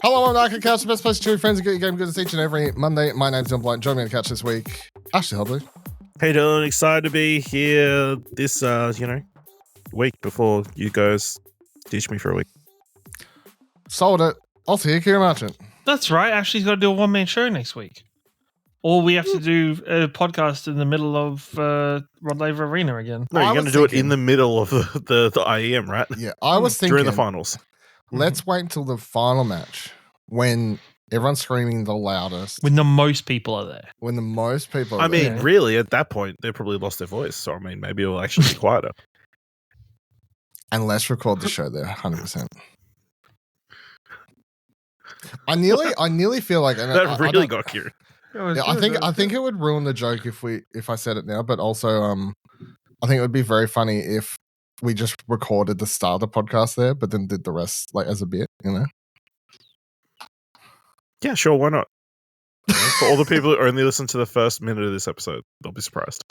Hello, I'm Mario Kart Couch, the best place to cheer friends and get your game good as each and every Monday. My name's John Blight. Join me on the couch this week. Ashley Hobley. Hey Dylan, excited to be here this week before you guys teach me for a week. Sold it. Also here, Ciaran Marchant. That's right. Ashley's got to do a one-man show next week. Or we have to do a podcast in the middle of Rod Laver Arena again. No, you're going to do it in the middle of the IEM, right? Yeah, I was thinking during the finals. Let's wait until the final match when everyone's screaming the loudest. When the most people are there. When the most people are I there. mean, really, at that point, they probably lost their voice. So, I mean, maybe it'll actually be quieter. And let's record the show there, 100%. I nearly feel like That really got Ciaran. Yeah, I think it would ruin the joke if I said it now, but also I think it would be very funny if we just recorded the start of the podcast there, but then did the rest like as a bit, you know? Yeah, sure, why not? For all the people who only listen to the first minute of this episode, they'll be surprised.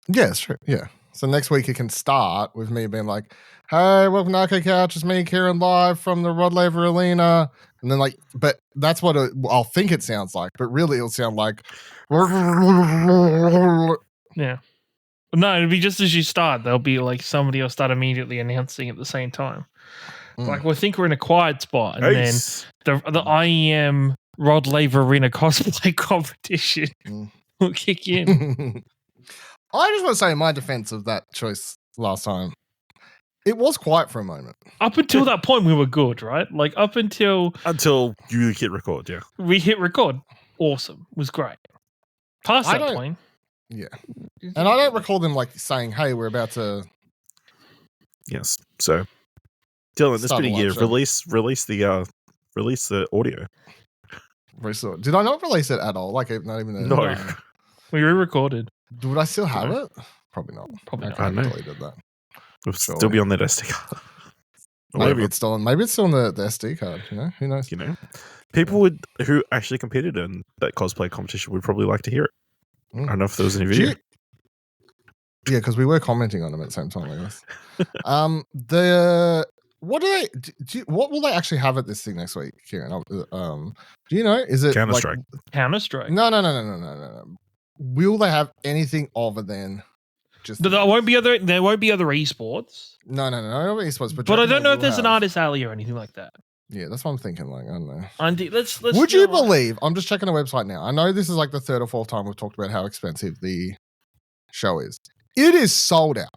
Yeah, it's true. Yeah. So next week it can start with me being like, "Hey, welcome to Arcade Couch. It's me, Ciaran, live from the Rod Laver Arena." And then but that's what I'll think it sounds like, but really it'll sound like. Yeah. No, it'll be just as you start. There'll be like somebody will start immediately announcing at the same time. Like we'll think we're in a quiet spot, and then the IEM Rod Laver Arena cosplay competition will kick in. I just want to say in my defense of that choice last time, it was quiet for a moment. Up until that point, we were good, right? Like up until you hit record, yeah. We hit record. Awesome. It was great. Past that point. Yeah. And I don't recall them like saying, "Hey, we're about to." Yes. So, Dylan, this been a year. Release the audio. Did I not release it at all? Like, not even. No. We re-recorded. Would I still have it? Probably not. Probably not. I deleted that. It'll still be on that SD card. Maybe it's still on the SD card. You know, who knows? You know, people who actually competed in that cosplay competition would probably like to hear it. I don't know if there was any video. Yeah, because we were commenting on them at the same time, I guess. What will they actually have at this thing next week, Ciaran? Do you know? Is it Counter-Strike? Counter-Strike? No. Will they have anything other than just? There won't be other esports. No, esports. But I don't know if there's an artist alley or anything like that. Yeah, that's what I'm thinking. Like, I don't know. Let's Would you believe? I'm just checking the website now. I know this is like the third or fourth time we've talked about how expensive the show is. It is sold out.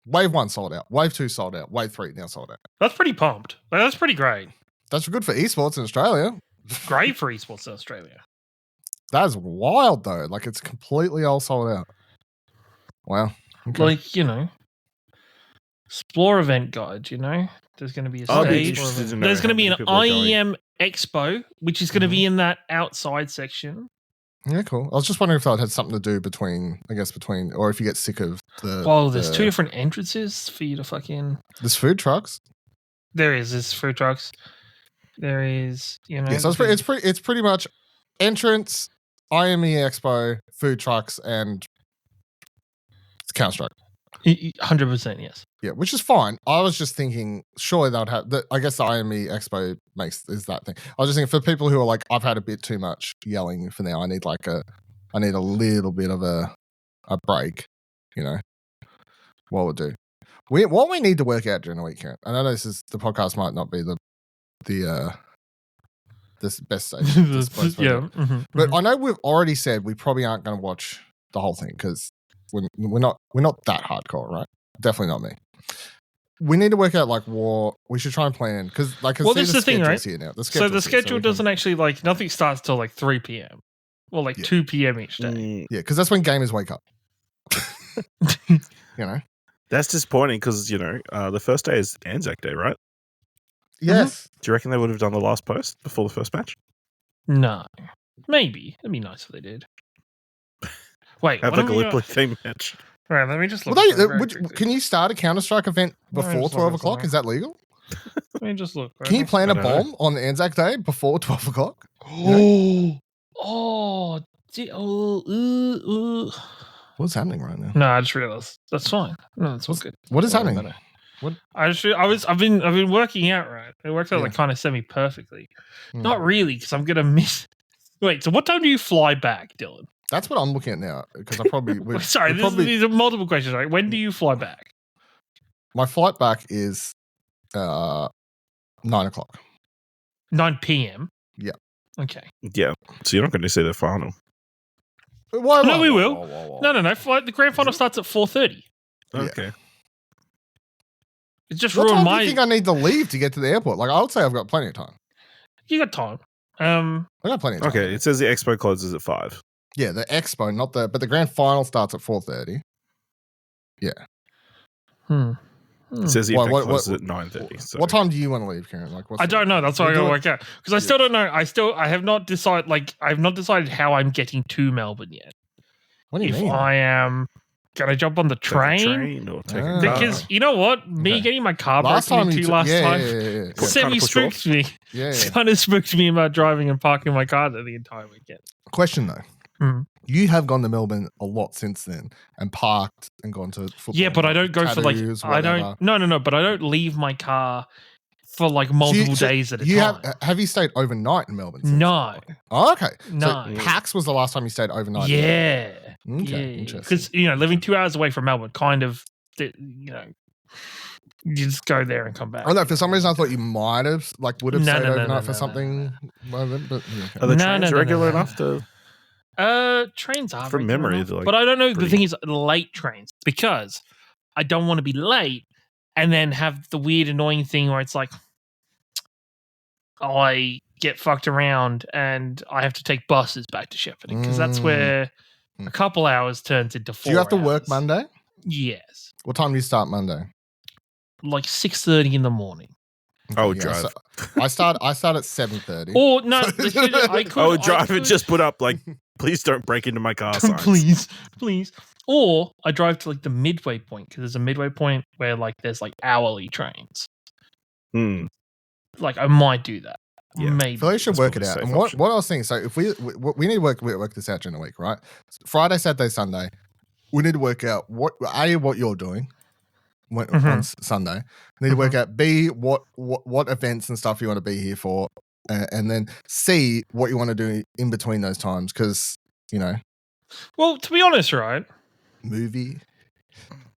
Wave 1 sold out. Wave 2 sold out. Wave 3 now sold out. That's pretty pumped. That's pretty great. That's good for esports in Australia. Great for esports in Australia. That's wild though. Like it's completely all sold out. Wow. Okay. Like, you know, Explore event guide, you know? There's going to be a stage. There's going to be an IEM Expo, which is going to be in that outside section. Yeah, cool. I was just wondering if that had something to do between, or if you get sick of the. Oh, there's two different entrances for you to fucking. There's food trucks. There's food trucks. There is, you know. Yeah, so it's pretty much entrance, IME Expo, food trucks, and Counter-Strike. 100%, yes. Yeah, which is fine. I was just thinking, surely they would have. I guess the IME Expo is that thing. I was just thinking for people who are like, I've had a bit too much yelling for now. I need a little bit of a break. You know, what we'll do. What we need to work out during the week, Ciaran. I know the podcast might not be the this best stage. Yeah, but I know we've already said we probably aren't going to watch the whole thing because we're not that hardcore, right? Definitely not me. We need to work out like what we should try and plan because like well, this is the thing, right? Here now. So the schedule doesn't actually like nothing starts till like 3 p.m. or like 2 p.m. each day. Yeah, because that's when gamers wake up. You know, that's disappointing because you know the first day is Anzac Day, right? Yes. Do you reckon they would have done the last post before the first match? No, maybe it'd be nice if they did. Wait, have like a Gallipoli theme match. All right, let me just look. Can you start a Counter-Strike event before 12 o'clock? Is that legal? Let me just look. Can you plan a bomb on Anzac Day before 12 o'clock? What's happening right now? No, I just realized. That's fine. No, that's all good. What is happening? What? I've been working out, right? It works out like kind of semi-perfectly. Not really, because I'm gonna miss. Wait, so what time do you fly back, Dylan? That's what I'm looking at now, because I probably... Sorry, these are multiple questions, right? When do you fly back? My flight back is 9 o'clock. 9 p.m. Yeah. Okay. Yeah. So you're not going to see the final. Why? No, we will. No. The grand final starts at 4:30. Okay. It's just What ruined time do you think I need to leave to get to the airport? Like, I would say I've got plenty of time. You got time. I got plenty of time. Okay. It says the expo closes at 5. Yeah, the expo, but the grand final starts at 4:30. Yeah. It says the event closes at 9:30. So. What time do you want to leave, Ciaran? Like, I don't know. That's what I gotta work out, because I still don't know. I have not decided. Like, I've not decided how I'm getting to Melbourne yet. What do you mean? If I am gonna jump on the train, or take a because car. you know what, me getting my car broken into last time semi spooked me. Kind of spooked me about driving and parking my car there the entire weekend. Question though. You have gone to Melbourne a lot since then and parked and gone to football. Yeah, but I don't go for like No, but I don't leave my car for like multiple days at a time. Have you stayed overnight in Melbourne? No. Oh, okay. No. So PAX was the last time you stayed overnight. Yeah. Okay. Interesting. Because living 2 hours away from Melbourne, kind of, you just go there and come back. I don't know. For some reason, I thought you might have would have stayed overnight for something. But are the trains regular enough to? Trains are from memory, but I don't know. The thing is, late trains, because I don't want to be late and then have the weird, annoying thing where it's like I get fucked around and I have to take buses back to Shepparton, because that's where a couple hours turns into 4 hours. Do you have to work Monday? Yes. What time do you start Monday? Like 6:30 in the morning. I would drive. So I start at 7:30. Or no, I would drive and just put up like, please don't break into my car signs. please. Or I drive to like the midway point, because there's a midway point where like there's like hourly trains. Like I might do that. Yeah. Maybe. So you should work it out. And what I was thinking, so if we need to work this out during the week, right? Friday, Saturday, Sunday, we need to work out what you're doing on Sunday. We need to work out B, what events and stuff you want to be here for, and then C, what you want to do in between those times, because Well, to be honest, right? Movie.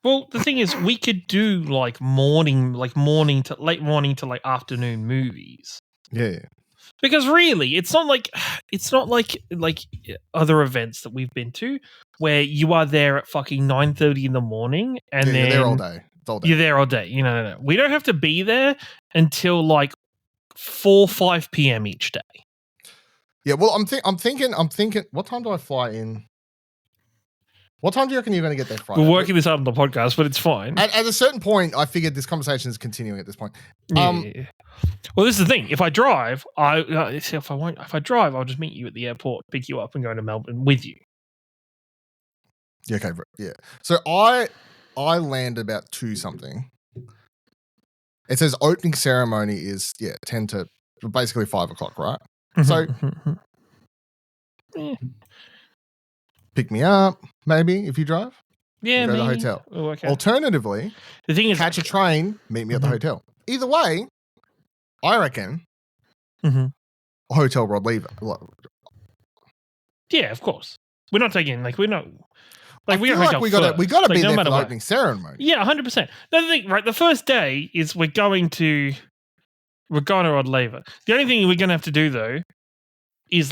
Well, the thing is, we could do like morning to late morning to like afternoon movies. Yeah. Because really, it's not like other events that we've been to where you are there at fucking 9:30 in the morning and then you're there all day. You're there all day. No. We don't have to be there until like 4-5 p.m. each day. Yeah, well, I'm thinking. What time do I fly in? What time do you reckon you're going to get there Friday? We're working this out on the podcast, but it's fine. At a certain point, I figured this conversation is continuing at this point. Yeah. Well, this is the thing. If I drive, if I drive, I'll just meet you at the airport, pick you up, and go to Melbourne with you. Yeah. Okay. Yeah. So I land about 2 something. It says opening ceremony is 10 to basically 5 o'clock, right? So pick me up, maybe if you drive. Yeah, go to the hotel. Okay. Alternatively, the thing is, catch a train, meet me at the hotel. Either way, I reckon a hotel Rod leave. Yeah, of course. We're not taking we got we got to be there for the opening ceremony. Yeah, 100%. The thing, right? The first day is we're going to Rod Laver. The only thing we're going to have to do though is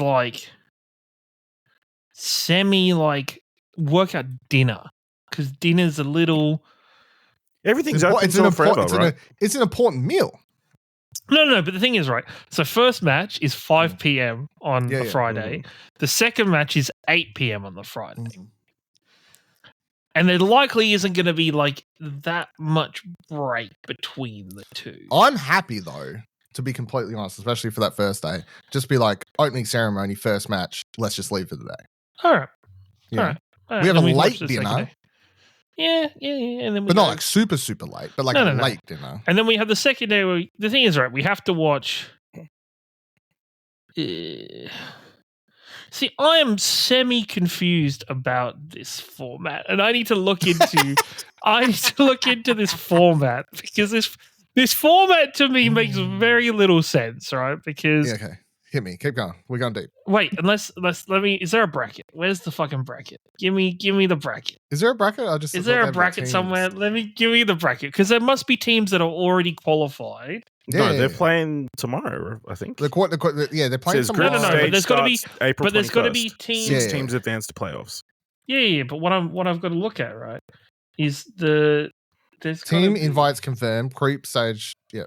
work out dinner, because dinner's a little. Everything's open until forever, right? It's an important meal. No, but the thing is, right, so first match is 5 p.m. on the Friday. The second match is 8 p.m. on the Friday. And there likely isn't going to be that much break between the two. I'm happy though, to be completely honest, especially for that first day. Just be like, opening ceremony, first match, let's just leave for the day. All right. Yeah. All right. We have a late dinner. Yeah. And then but not super, super late, but a late dinner. And then we have the second day where the thing is, right, we have to watch. See, I am semi-confused about this format, and I need to look into this format because this format to me makes very little sense, right? Because Yeah, okay. Hit me. Keep going. We're going deep. wait, let me. Is there a bracket? Where's the fucking bracket? Give me the bracket. Is there a bracket? Is there a bracket somewhere? Give me the bracket because there must be teams that are already qualified. No, they're playing tomorrow, I think. They're playing Says tomorrow. group No, stage but there's gotta be- starts April but there's gotta 21st. be teams- 6 Yeah. teams advance to playoffs. Yeah. But what I've got to look at, right, is there's Team gotta be- invites confirmed. Creep stage. Yeah.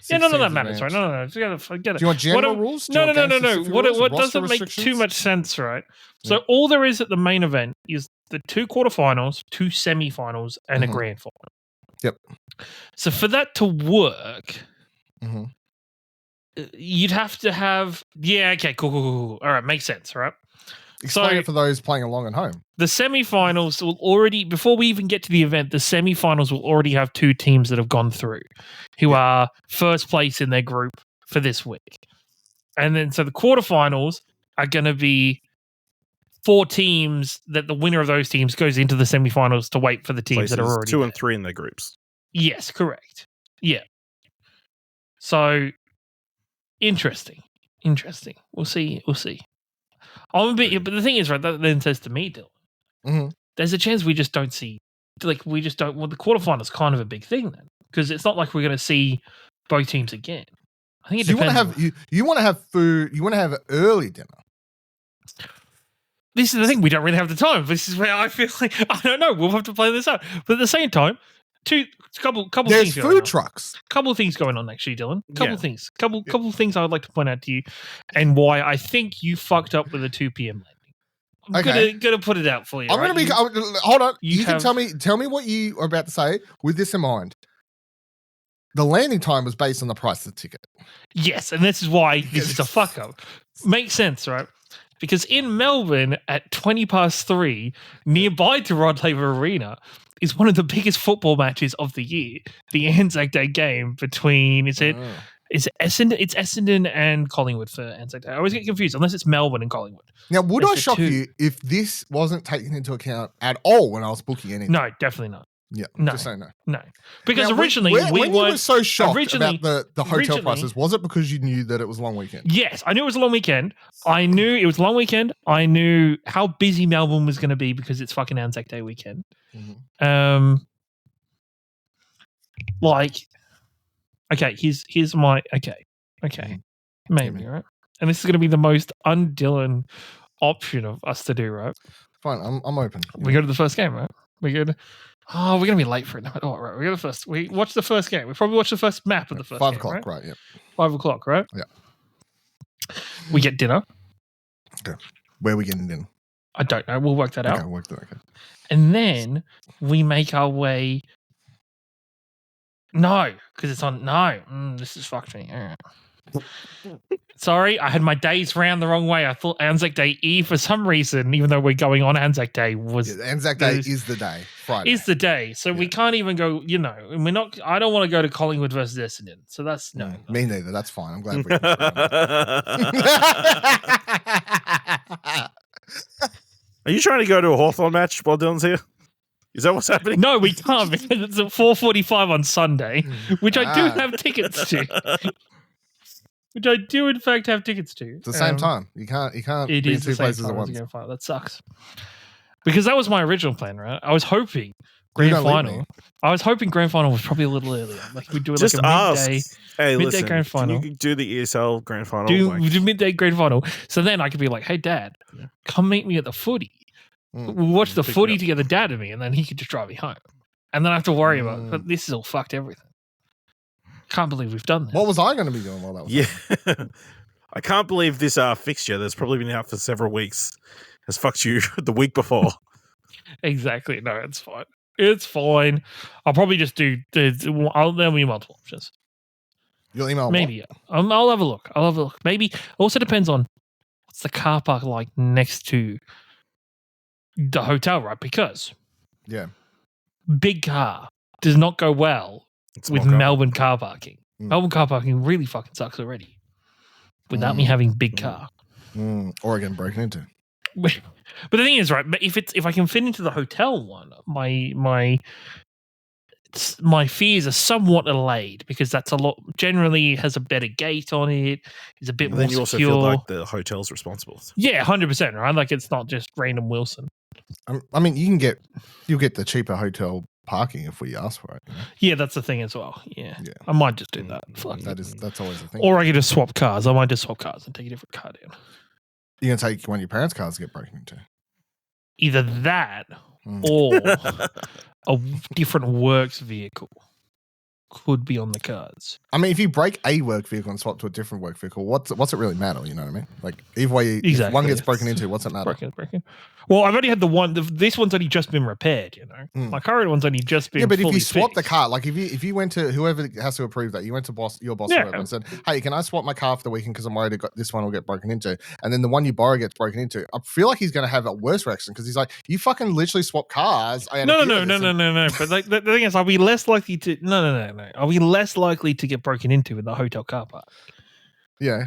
Yeah, none of 16 that matters, right? advance. No. Forget it. Do you want general rules? Do you want game No. specific What rules? what Roster doesn't make too restrictions? much sense, right? So Yeah. all there is at the main event is the 2 quarterfinals, 2 semifinals, and a Mhm. grand final. Yep. So for that to work, Mhm. you'd have to have okay, cool. All right, makes sense, right? Explain it for those playing along at home. The semifinals will already, before we even get to the event, the semifinals will already have 2 teams that have gone through who are first place in their group for this week. And then, so the quarterfinals are going to be 4 teams that the winner of those teams goes into the semifinals to wait for the teams that are Places already 2 and there. 3 in their groups. Yes, correct. Yeah. So, interesting. We'll see. I'm a bit, but the thing is, right, that then says to me, Dylan, Mhm. there's a chance we just don't see, well, the quarterfinal is kind of a big thing then, because it's not like we're going to see both teams again. I think it So you want to depends. have you want to have food. You want to have early dinner. This is the thing, we don't really have the time. This is where I feel like, I don't know, we'll have to play this out. But at the same time, couple There's things going food on. trucks. Couple of things going on, actually, Dylan. Couple Yeah. things. Couple things I would like to point out to you, and why I think you fucked up with a 2 p.m. landing. I'm Okay. gonna put it out for you. I'm right? gonna be. You- Hold on. you You can have- tell me what you are about to say with this in mind. The landing time was based on the price of the ticket. Yes, and this is why this is a fuck up. Makes sense, right? Because in Melbourne at 3:20, nearby to Rod Laver Arena, is one of the biggest football matches of the year. The Anzac Day game between is it Essendon? It's Essendon and Collingwood for Anzac Day. I always get confused unless it's Melbourne and Collingwood. Now, would It's I the shock 2. you if this wasn't taken into account at all when I was booking anything? No, definitely not. Yeah. No. Just saying no. No, because Now, originally when we you were weren't. so shocked originally- about the hotel originally- prices, was it because you knew that it was a long weekend? Yes, I knew it was a long weekend. I knew it was a long weekend. I knew how busy Melbourne was going to be because it's fucking Anzac Day weekend. Mhm. Like, okay, here's my okay, Mhm. maybe me. right, and this is going to be the most un-Dylan option of us to do, right? Fine, I'm open. We go to the first game, right? We go to. Oh, we're gonna be late for it. Oh, right. We go to the first. We watch the first game. We probably watch the first map of the first 5 game, o'clock, right? right? Yeah. 5 o'clock, right? Yeah. We get dinner. Where are we getting in? I don't know. We'll work that out. Okay, work that. Okay. And then we make our way. No, because it's on. No, this is fucked me. All right. Sorry, I had my days round the wrong way. I thought Anzac Day Eve for some reason, even though we're going on Anzac Day, was Yeah, Anzac Day is- is the day. Friday. is the day. So we Yeah. can't even go. You know, and we're not. I don't want to go to Collingwood versus Essendon. So that's no. Me neither. That's fine. I'm glad we can Are you trying to go to a Hawthorn match while Dylan's here? Is that what's happening? No, we can't because it's at 4:45 on Sunday, which I do Ah. have tickets to. Which I do, in fact, have tickets to. It's the same time. You can't It be in is two the same places time at as once. the grand final. That sucks. Because that was my original plan, right? I was hoping You grand don't leave final. me. I was hoping grand final was probably a little earlier. Like we'd do it Just like a ask. midday. Hey, midday listen, grand final. Can you do the ESL grand final? Do midday grand final. So then I could be like, hey, Dad, Yeah. come meet me at the footy. Mm. We'll watch the Pick me footy up. together, Dad and me, and then he could just drive me home. And then I have to worry about Mm. but this is all fucked everything. Can't believe we've done that. What was I going to be doing while that was? Yeah. I can't believe this fixture that's probably been out for several weeks has fucked you the week before. Exactly. No, it's fine. It's fine. I'll probably just do. There'll be multiple options. You'll email what? Maybe. I'll have a look. Maybe. It also depends on what's the car park like next to the hotel, right? Because Yeah. big car does not go well It's with mock-up. Melbourne car parking. Mm. Melbourne car parking really fucking sucks already without me Mm. having big Mm. car. Or again, broken into. But the thing is, right? But if I can fit into the hotel one, my fears are somewhat allayed because that's a lot. Generally, has a better gate on it. Is a bit more Then you secure. also feel like the hotel's responsible. Yeah, 100%. Right? Like it's not just random Wilson. I mean, you'll get the cheaper hotel parking if we ask for it. You know? Yeah, that's the thing as well. Yeah. I might just do that. Fuck. That's always the thing. Or I could just swap cars. I might just swap cars and take a different car down. You're gonna take one of your parents' cars to get broken into. Either that or a different works vehicle could be on the cards. I mean, if you break a work vehicle and swap to a different work vehicle, what's it really matter? You know what I mean? Like either way, if one gets broken into, what's it matter? Broken. Well, I've only had the one. This one's only just been repaired. You know, my current one's only just been. Yeah, but if you fixed. swap the car, like if you went to whoever has to approve that, you went to your boss or whoever and said, "Hey, can I swap my car for the weekend because I'm worried this one will get broken into," and then the one you borrow gets broken into, I feel like he's going to have a worse reaction because he's like, "You fucking literally swap cars." No. But like the thing is, are we less likely to? No. Are we less likely to get broken into in the hotel car park? Yeah.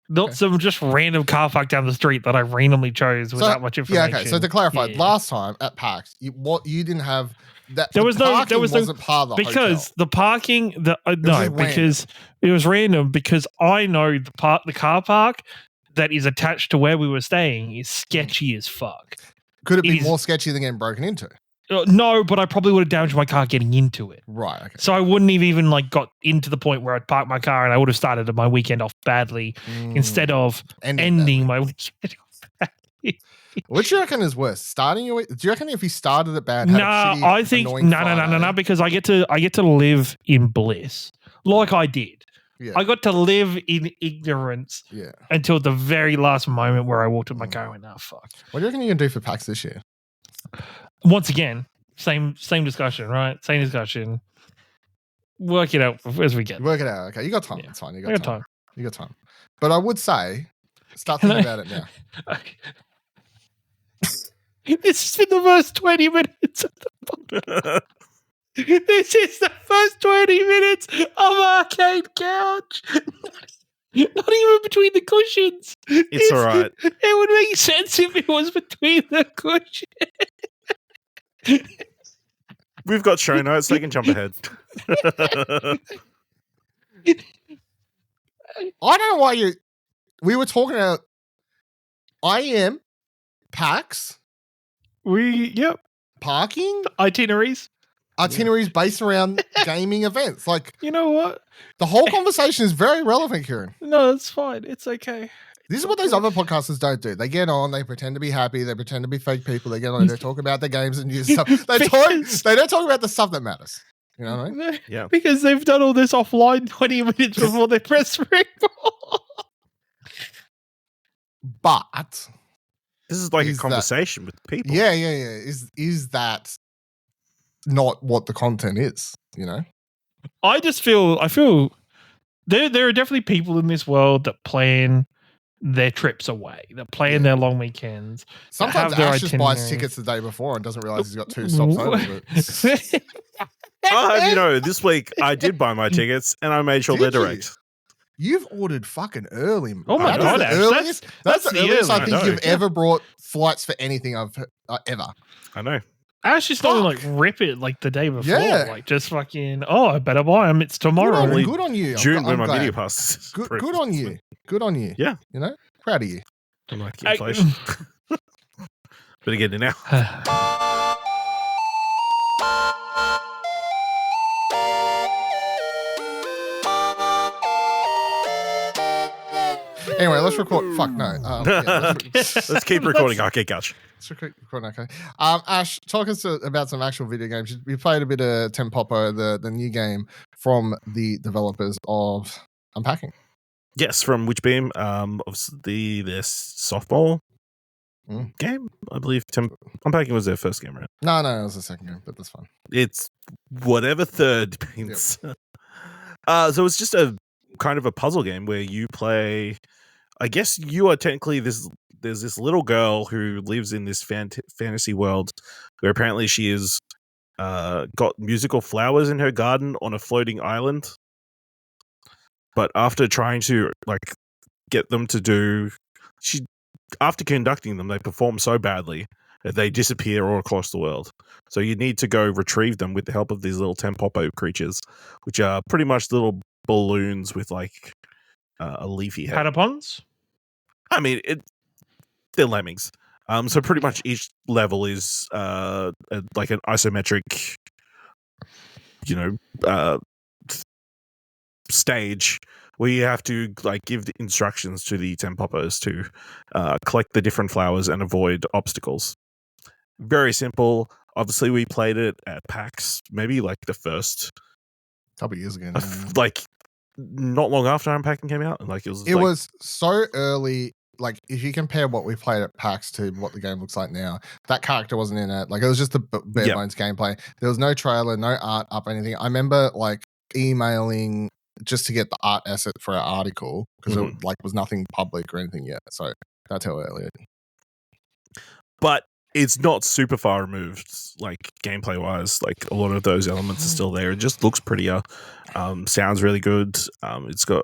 Not some just random car park down the street that I randomly chose without much information. Yeah, okay. So to clarify, last time at PAX, you didn't have that. There was wasn't part of the because hotel. the parking because it was random because I know the car park that is attached to where we were staying is sketchy as fuck. Could it be more sketchy than getting broken into? No, but I probably would have damaged my car getting into it. Right. Okay. So I wouldn't have even like got into the point where I'd parked my car and I would have started my weekend off badly instead of ending my weekend off badly. What do you reckon is worse? Starting your week? Do you reckon if you started it bad? I think no. Because I get to live in bliss, like I did. Yeah. I got to live in ignorance until the very last moment where I walked in my car and went, "Oh fuck." What do you reckon you can do for PAX this year? Once again, same discussion, right? Same discussion. Work it out as we get. Work it out. Okay, you got time. It's fine. You got time. You got time. But I would say, start thinking about it now. Okay. This has been the first 20 minutes of the podcast. This is the first 20 minutes of Arcade Couch. Not even between the cushions. It's all right. It would make sense if it was between the cushions. We've got show notes. They can jump ahead. I don't know why we were talking about IEM, PAX. Parking? Itineraries based around gaming events. Like, you know what? The whole conversation is very relevant, Ciaran. No, it's fine. It's okay. This is what those other podcasters don't do. They get on, they pretend to be happy, they pretend to be fake people, they get on, they talk about their games and new stuff. They don't talk about the stuff that matters. You know what I mean? Yeah. Because they've done all this offline 20 minutes before they press record. But this is like a conversation with people. Yeah. Is that not what the content is, you know? I feel there are definitely people in this world that plan their trips away, that plan their long weekends. Sometimes Ash just buys tickets the day before and doesn't realize he's got 2 stops over. I'll have you know, this week I did buy my tickets and I made sure they're direct. You've ordered fucking early. Oh my God, Ash. That's the earliest I think you've ever brought flights for anything I've ever. I know. Ash just don't like rip it like the day before. Like just fucking, I better buy them. It's tomorrow. Good on you. June when my media pass. Good on you. Good on you. Yeah. You know, proud of you. I'm like inflation. Better get it now. Anyway, let's record. Fuck no. Let's keep recording Arcade Couch. Let's record. Okay. Ash, talk us about some actual video games. You played a bit of Tempopo, the new game from the developers of Unpacking. Yes, from Witchbeam. Obviously their softball game. I believe Unpacking was their first game, right? No, it was the second game, but that's fine. It's whatever third means. So it's just a kind of a puzzle game where you play. I guess you are technically there's this little girl who lives in this fantasy world where apparently she is got musical flowers in her garden on a floating island. But after trying to like get them to do after conducting them, they perform so badly that they disappear all across the world. So you need to go retrieve them with the help of these little Tempopo creatures, which are pretty much little balloons with like a leafy head. Patapons? I mean, they're lemmings. So pretty much each level is like an isometric, stage where you have to like give the instructions to the Tempopos to collect the different flowers and avoid obstacles. Very simple. Obviously, we played it at PAX, maybe like the first couple of years ago. Like not long after Unpacking came out. Like it was so early. Like if you compare what we played at PAX to what the game looks like now, that character wasn't in it. Like it was just a bare bones gameplay. There was no trailer, no art up, anything. I remember like emailing just to get the art asset for our article because it like was nothing public or anything yet. So that's how early. But it's not super far removed, like gameplay wise. Like a lot of those elements are still there. It just looks prettier. Sounds really good. It's got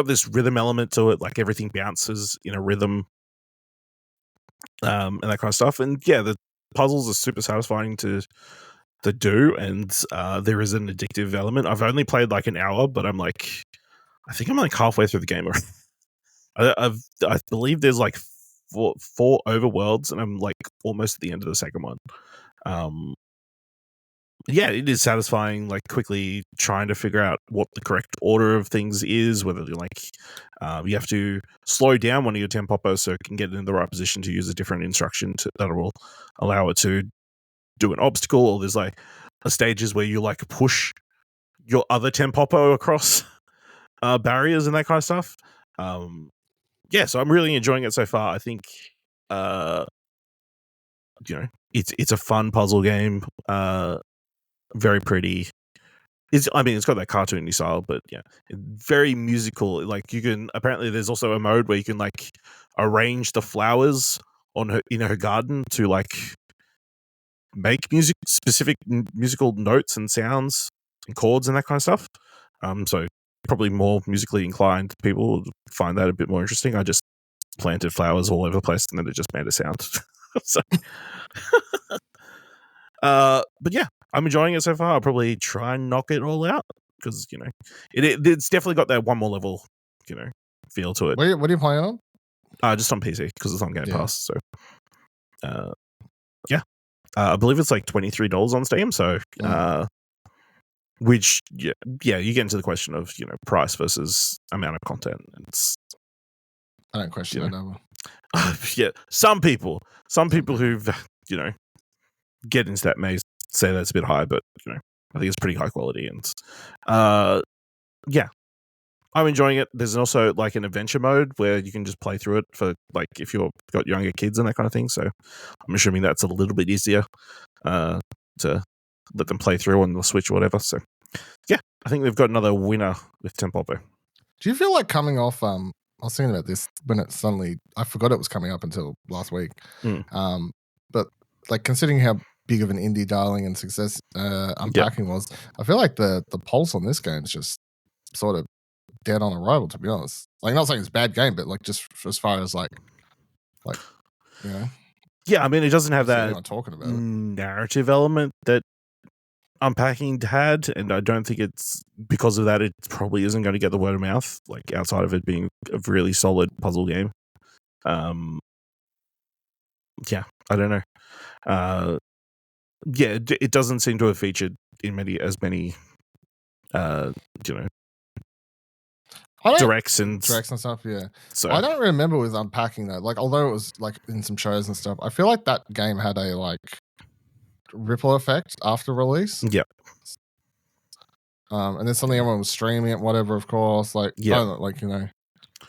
this rhythm element to it. Like everything bounces in a rhythm, and that kind of stuff. And yeah, the puzzles are super satisfying to do, and there is an addictive element. I've only played like an hour, but I think I'm like halfway through the game. I believe there's like four overworlds, and I'm like almost at the end of the second one. Yeah, it is satisfying, like quickly trying to figure out what the correct order of things is, whether you're like you have to slow down one of your Tempopos so it can get in the right position to use a different instruction that will allow it to do an obstacle, or there's like stages where you like push your other Tempopo across barriers and that kind of stuff. Yeah, so I'm really enjoying it so far. I think it's a fun puzzle game, very pretty. It's got that cartoony style, but yeah, very musical. Like apparently there's also a mode where you can like arrange the flowers in her garden to like make specific musical notes and sounds and chords and that kind of stuff. So probably more musically inclined people find that a bit more interesting. I just planted flowers all over the place and then it just made a sound. So, but yeah, I'm enjoying it so far. I'll probably try and knock it all out because it's definitely got that one more level, feel to it. What are you playing on? Just on PC because it's on Game Pass. So, yeah. I believe it's like $23 on Steam. So, which you get into the question of price versus amount of content. I don't question that ever. Yeah, some people who get into that may say that's a bit high, but I think it's pretty high quality. And yeah, I'm enjoying it. There's also like an adventure mode where you can just play through it for like if you've got younger kids and that kind of thing. So I'm assuming that's a little bit easier to let them play through on the Switch or whatever. So yeah, I think they've got another winner with Tempopo. Do you feel like coming off? I was thinking about this when it suddenly I forgot it was coming up until last week. But like considering how big of an indie darling and success Unpacking was, I feel like the pulse on this game is just sort of dead on arrival, to be honest. Like, not saying it's a bad game, but like just as far as like yeah, I mean, it doesn't have that talking about narrative element that Unpacking had, and I don't think it's because of that. It probably isn't going to get the word of mouth, like outside of it being a really solid puzzle game. Yeah, I don't know. Yeah, it doesn't seem to have featured in many directs and stuff. Yeah, so I don't remember with Unpacking though. Like, although it was like in some shows and stuff, I feel like that game had a like ripple effect after release. Yeah. And then suddenly everyone was streaming it, whatever. Of course, like I don't know.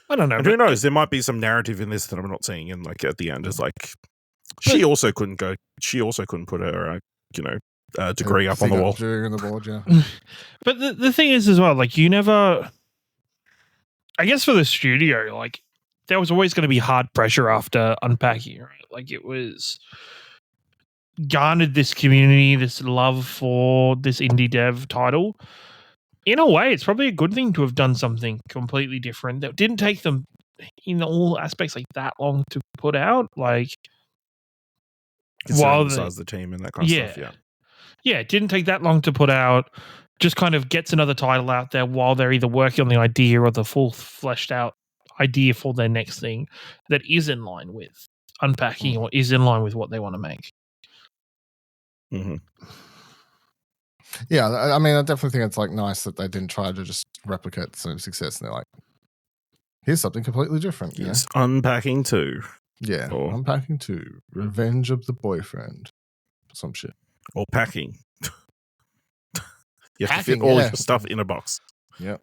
I don't know. And who knows? There might be some narrative in this that I'm not seeing. And like at the end, is like she also couldn't put her degree up on the wall. During the board, yeah. But the thing is as well, like you never. I guess for the studio, like there was always going to be hard pressure after Unpacking, right? Like it was garnered this community, this love for this indie dev title. In a way, it's probably a good thing to have done something completely different that didn't take them in all aspects like that long to put out. Like, Considering the size of the team and that kind of stuff, yeah, it didn't take that long to put out. Just kind of gets another title out there while they're either working on the idea or the full fleshed out idea for their next thing that is in line with unpacking or is in line with what they want to make. Mm-hmm. Yeah, I mean, I definitely think it's like nice that they didn't try to just replicate the same success, and they're like, here's something completely different. Yes, Unpacking 2. Yeah, Unpacking 2, Revenge of the Boyfriend, some shit. Or packing. You have Packing, to fit all your stuff in a box. Yep.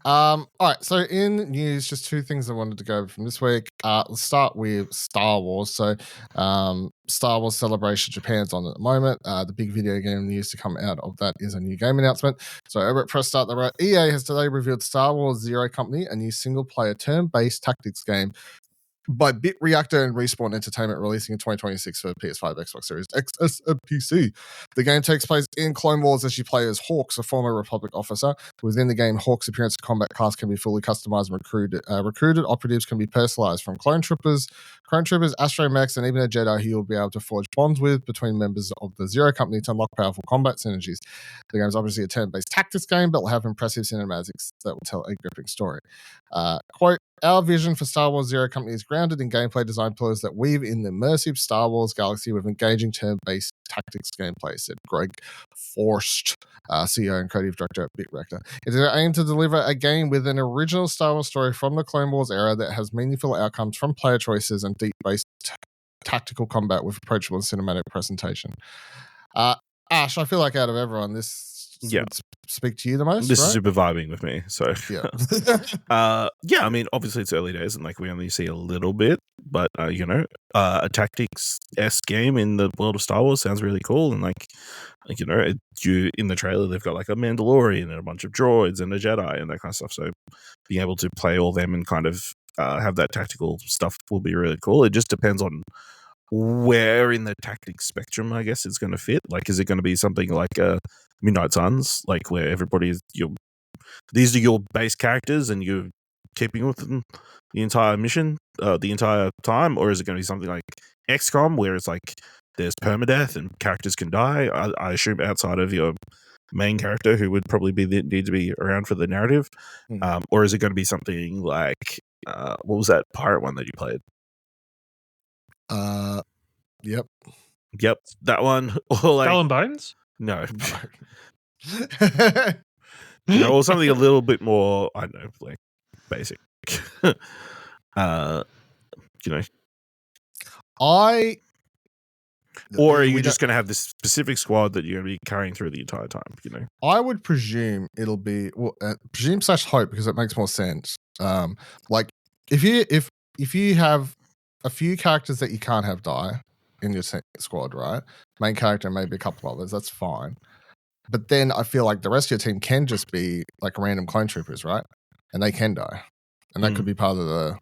All right, so in news, just two things I wanted to go over from this week. Let's start with Star Wars. So Star Wars Celebration Japan's on at the moment. The big video game news to come out of that is a new game announcement. So over at Press Start, EA has today revealed Star Wars Zero Company, a new single-player turn-based tactics game by Bit Reactor and Respawn Entertainment, releasing in 2026 for PS5, Xbox Series X, and PC. The game takes place in Clone Wars as you play as Hawks, a former Republic officer. Within the game, Hawks' appearance and combat class can be fully customized and recruited operatives can be personalized from clone troopers, astromechs, and even a Jedi who you'll be able to forge bonds with between members of the Zero Company to unlock powerful combat synergies. The game is obviously a turn-based tactics game, but will have impressive cinematics that will tell a gripping story. Quote, our vision for Star Wars Zero Company is grounded in gameplay design pillars that weave in the immersive Star Wars galaxy with engaging turn-based tactics gameplay, said Greg Forst, CEO and creative director at Bit Reactor. It is our aim to deliver a game with an original Star Wars story from the Clone Wars era that has meaningful outcomes from player choices and deep-based tactical combat with approachable cinematic presentation. Ash, I feel like out of everyone, this would speak to you the most. This right? is super vibing with me. So yeah. I mean, obviously it's early days and like we only see a little bit, but a tactics-esque game in the world of Star Wars sounds really cool. And like you in the trailer they've got like a Mandalorian and a bunch of droids and a Jedi and that kind of stuff. So being able to play all them and kind of have that tactical stuff will be really cool. It just depends on where in the tactics spectrum, I guess, it's going to fit. Like, is it going to be something like Midnight Suns, like where these are your base characters and you're keeping with them the entire mission, the entire time, or is it going to be something like XCOM, where it's like there's permadeath and characters can die? I assume outside of your main character, who would probably need to be around for the narrative, or is it going to be something like what was that pirate one that you played? Yep, that one. Or like Skull and Bones? No. Or something a little bit more, I don't know, like basic. Or are you just going to have this specific squad that you're going to be carrying through the entire time? I would presume it'll be presume/hope, because it makes more sense. Like if you have a few characters that you can't have die in your squad, right? Main character and maybe a couple others, that's fine. But then I feel like the rest of your team can just be like random clone troopers, right? And they can die. And that could be part of the...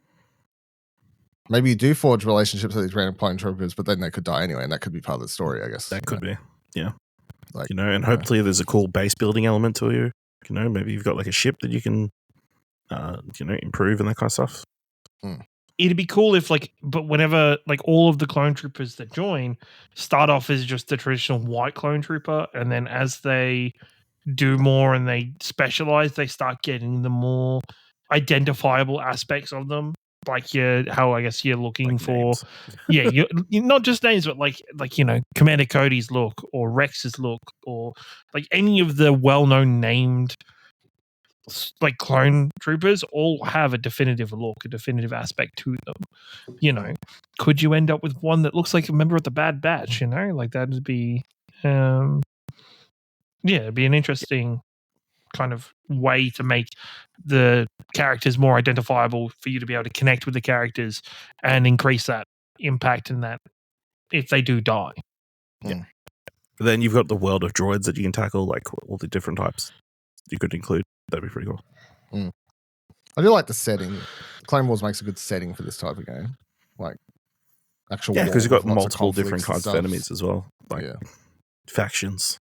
Maybe you do forge relationships with these random clone troopers, but then they could die anyway, and that could be part of the story, I guess. That could be, yeah. Like, and hopefully there's a cool base building element to you. Maybe you've got like a ship that you can, improve and that kind of stuff. It'd be cool if but whenever all of the clone troopers that join start off as just the traditional white clone trooper, and then as they do more and they specialize, they start getting the more identifiable aspects of them. Like how I guess you're looking like for, names. you're not just names, but like Commander Cody's look or Rex's look or like any of the well-known named like clone troopers all have a definitive look, a definitive aspect to them. Could you end up with one that looks like a member of the Bad Batch? Like that'd be, it'd be an interesting kind of way to make the characters more identifiable for you to be able to connect with the characters and increase that impact and that if they do die. Yeah. But then you've got the world of droids that you can tackle, like all the different types you could include. That'd be pretty cool. I do like the setting. Clone Wars makes a good setting for this type of game. Like actual because you've got lots of multiple different conflicts kinds and of enemies as well. Like factions.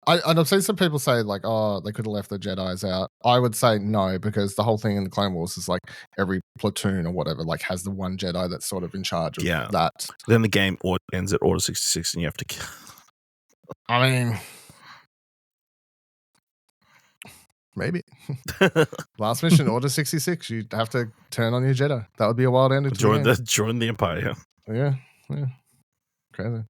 I've seen some people say like, oh, they could have left the Jedis out. I would say no, because the whole thing in the Clone Wars is like every platoon or whatever like has the one Jedi that's sort of in charge of that. Then the game ends at Order 66 and you have to kill. I mean, maybe. Last mission, Order 66, you'd have to turn on your Jedi. That would be a wild ending. Join the Empire. Yeah. Crazy.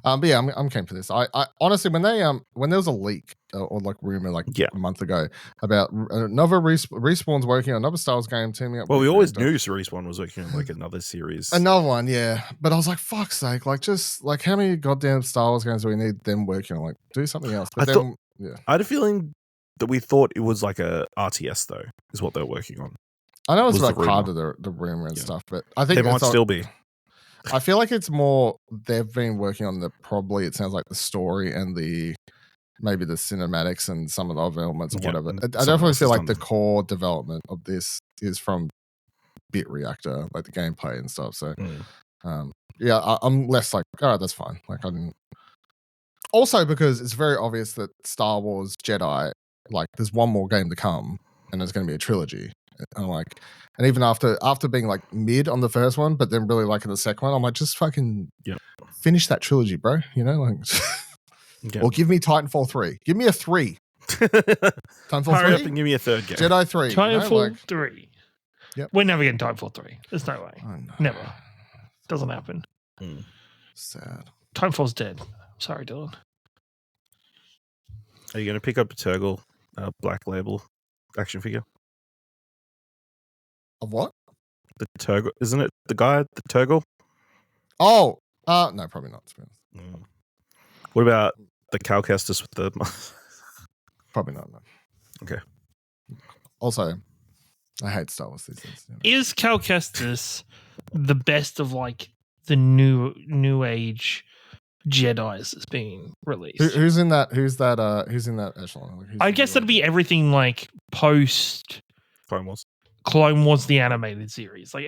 But yeah, I'm keen for this. I honestly, when there was a leak or like rumor like a month ago about another Respawn's working on another Star Wars game teaming up. Well, we always knew Respawn was working on like another series. Another one, yeah. But I was like, fuck's sake, like just like how many goddamn Star Wars games do we need them working on? Like do something else. But I had a feeling that we thought it was like a RTS though, is what they're working on. I know it's like part of the rumor and stuff, but I think they might still be. I feel like it's more they've been working on it sounds like the story and maybe the cinematics and some of the other elements or whatever. I definitely feel like the core development of this is from Bit Reactor, like the gameplay and stuff. So I'm less like, all right, that's fine. Like I didn't. Also because it's very obvious that Star Wars Jedi, like there's one more game to come and there's going to be a trilogy. And like, and even after being like mid on the first one, but then really liking the second one, I'm like, just fucking finish that trilogy, bro. You know, like, or give me Titanfall 3. Give me a 3. Titanfall 3. Hurry up and give me a third game. Jedi 3. Titanfall 3. Yep. We're never getting Titanfall 3. There's no way. Oh, no. Never. Doesn't happen. Sad. Titanfall's dead. Sorry, Dylan. Are you going to pick up a Turgle Black Label action figure? Of what? The Turgle, isn't it? The guy, the Turgle? Oh, no, probably not. To be honest. What about the Cal Kestis with the? Probably not. No. Okay. Also, I hate Star Wars these days. You know? Is Cal Kestis the best of like the new age Jedis that's being released? Who's in that? Who's that echelon? Like, I guess that'd be everything like post Clone Wars, the animated series. Like,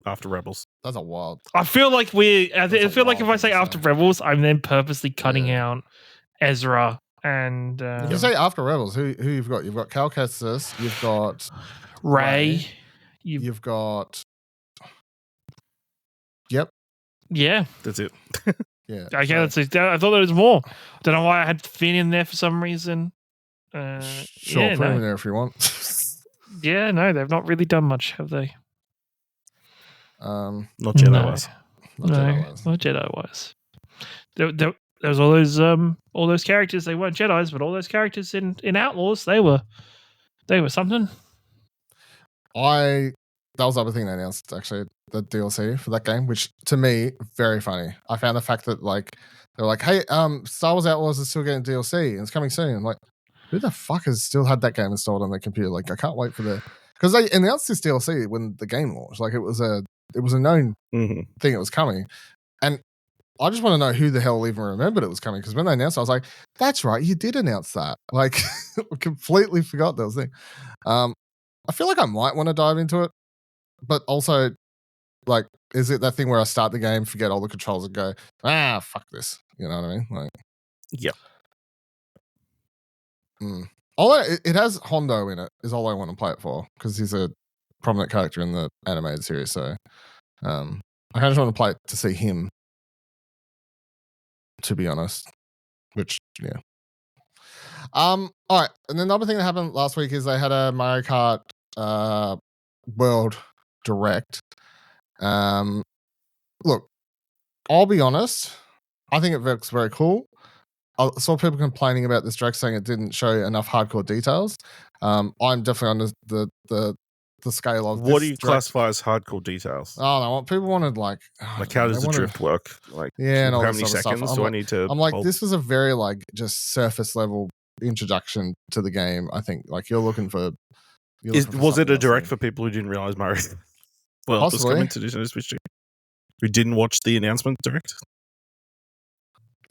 after Rebels. That's a wild. I feel like I feel like if I say after Rebels, I'm then purposely cutting out Ezra and. If you say after Rebels, who you've got? You've got Cal Kestis. You've got Rey. You've got. Yep. Yeah. That's it. Yeah. Okay, that's it. I thought there was more. Don't know why I had Finn in there for some reason. Sure, put him in there if you want. Yeah, no, they've not really done much, have they? Not Jedi-wise. Not Jedi-wise. There was all those characters. They weren't Jedis, but all those characters in Outlaws, they were something. That was the other thing they announced, actually, the DLC for that game, which to me, very funny. I found the fact that like they were like, hey, Star Wars Outlaws is still getting DLC and it's coming soon. I'm like, who the fuck has still had that game installed on their computer? Like, I can't wait for because they announced this DLC when the game launched. Like, it was a known thing it was coming, and I just want to know who the hell even remembered it was coming. Because when they announced it, I was like, that's right, you did announce that. Like, completely forgot that was a thing. I feel like I might want to dive into it, but also, like, is it that thing where I start the game, forget all the controls, and go, fuck this? You know what I mean? Like, yeah. It has Hondo in it is all I want to play it for, because he's a prominent character in the animated series. So I kind of just want to play it to see him, to be honest. Which all right. And then the other thing that happened last week is they had a Mario Kart World Direct. Look, I'll be honest, I think it looks very cool. I saw people complaining about this direct, saying it didn't show enough hardcore details. I'm definitely on the scale of what do you classify as hardcore details? Oh no, people wanted like how does the drift work? Like and all how many seconds do I need to? I'm like, this was a very like just surface level introduction to the game. I think like you're looking for. Was it a direct for people who didn't realize Mario? Well, it was coming to Nintendo Switch 2. Who didn't watch the announcement direct?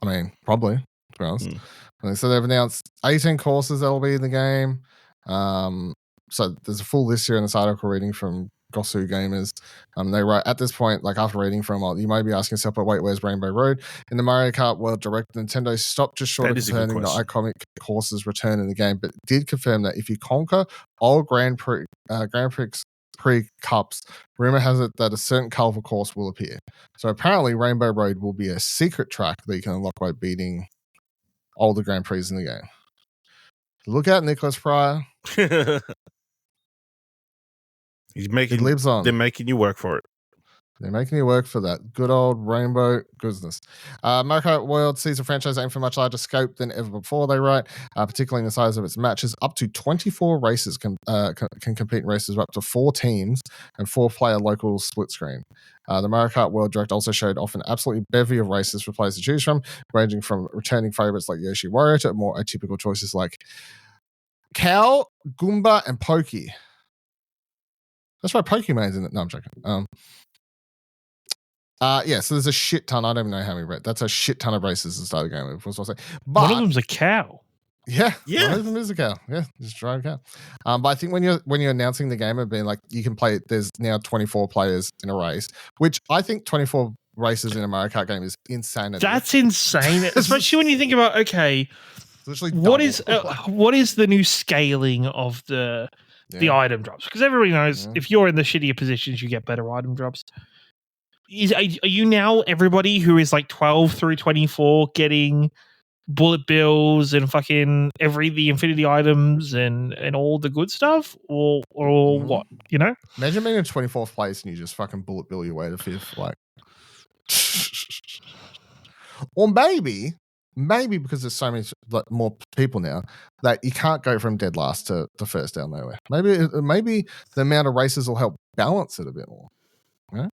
I mean, probably. To be honest. So they've announced 18 courses that'll be in the game. So there's a full list here in this article reading from Gosu Gamers. They write, at this point, like after reading for a while, you may be asking yourself, but wait, where's Rainbow Road? In the Mario Kart World Direct, Nintendo stopped just short of confirming the iconic course's return in the game, but did confirm that if you conquer all Grand Prix cups, rumor has it that a certain colorful course will appear. So apparently Rainbow Road will be a secret track that you can unlock by beating all the Grand Prix in the game. Look out, Nicholas Pryor. He lives on. They're making you work for it. They're making you work for that. Good old rainbow goodness. Mario Kart World sees the franchise aim for much larger scope than ever before, they write, particularly in the size of its matches. Up to 24 races can compete in races with up to 4 teams and 4-player local split screen. The Mario Kart World Direct also showed off an absolutely bevy of races for players to choose from, ranging from returning favorites like Yoshi Wario to more atypical choices like Cow, Goomba, and Pokey. That's right, Pokemon's in it. No, I'm joking. So there's a shit ton. I don't even know how many. That's a shit ton of races to start a game with. But one of them's a cow. Yeah. One of them is a cow. Yeah, just drive a cow. But I think when you're announcing the game and being like, you can play. There's now 24 players in a race, which I think 24 races in a Mario Kart game is insanity. That's insane, especially when you think about what is the new scaling of the item drops, because everybody knows if you're in the shittier positions, you get better item drops. Are you now everybody who is like 12 through 24 getting bullet bills and fucking the infinity items and all the good stuff, or what? You know, imagine being in 24th place and you just fucking bullet bill your way to 5th, like, or maybe because there's so many more people now that you can't go from dead last to the first down nowhere. Maybe the amount of races will help balance it a bit more. Yeah?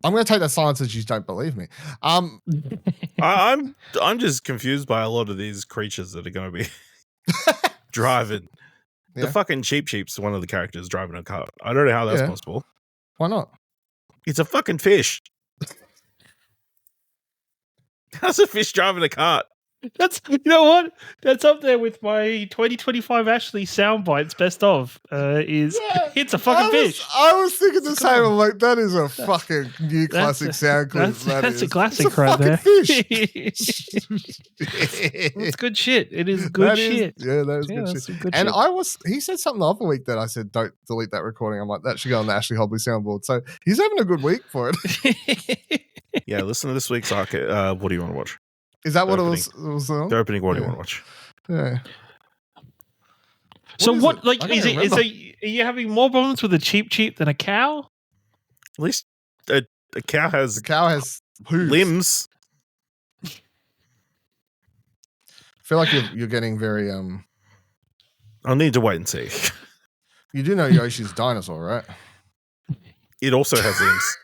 I'm going to take that silence as you don't believe me. I'm just confused by a lot of these creatures that are going to be driving. Yeah. The fucking Cheap's one of the characters driving a car. I don't know how that's possible. Why not? It's a fucking fish. How's a fish driving a cart? That's, you know what? That's up there with my 2025 Ashley soundbites best of. It's a fucking fish. I was thinking the same. I'm like, that is a fucking new classic sound clip. That's a classic right there. Fish. It's good shit. It is good shit. That is good shit. And he said something the other week that I said, don't delete that recording. I'm like, that should go on the Ashley Hobley soundboard. So he's having a good week for it. Yeah, listen to this week's arcade. What do you want to watch? Is that what it was on? The opening. What do you want to watch? Yeah. So what? Like, are you having more problems with a cheap than a cow? At least a cow has hooves. Limbs. I feel like you're getting very I'll need to wait and see. You do know Yoshi's dinosaur, right? It also has limbs.